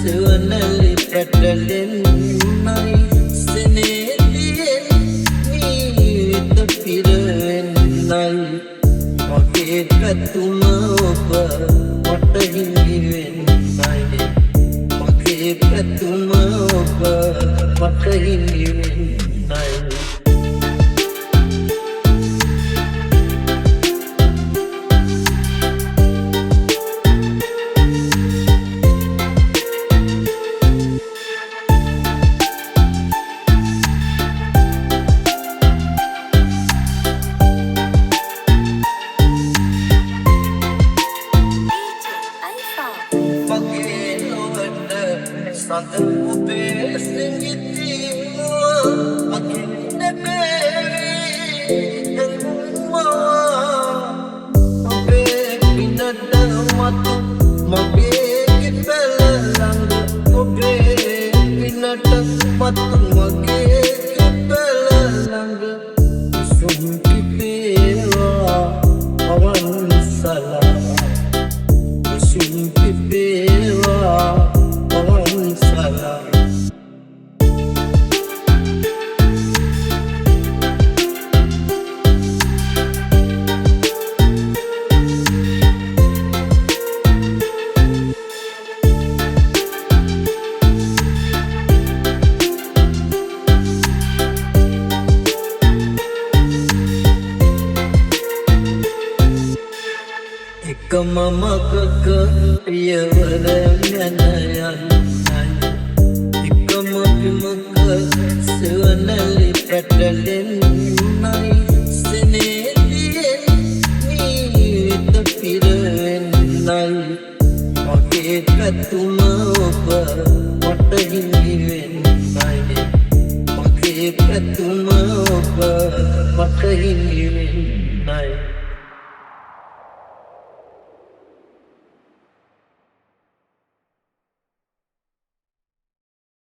සෙවනලි පැටලෙන්නයි සෙනෙහලියෙන් නීවිත පිරවෙන්නයි මගේ පැතුම ඔබ මට හිමි වෙන්නයි මගේ පැතුම ඔබ මට හිමි වෙන්නයි Santa Ube Singitiwa Akin Nebevi Elmua Abe Pinadamatu Mabe Kipelalang Abe Pinadamatu Mage Kipelalang Sumpipewa Awan Salam Sumpipewa Ikamamaka priyavarayanayannai Ikamapimaka sevanali පැටලෙන්නයි සෙනෙහලියෙන් නීවිත පිරවෙන්නයි මගේ පැතුම ඔබ මට හිමි වෙන්නයි මගේ පැතුම ඔබ මට හිමි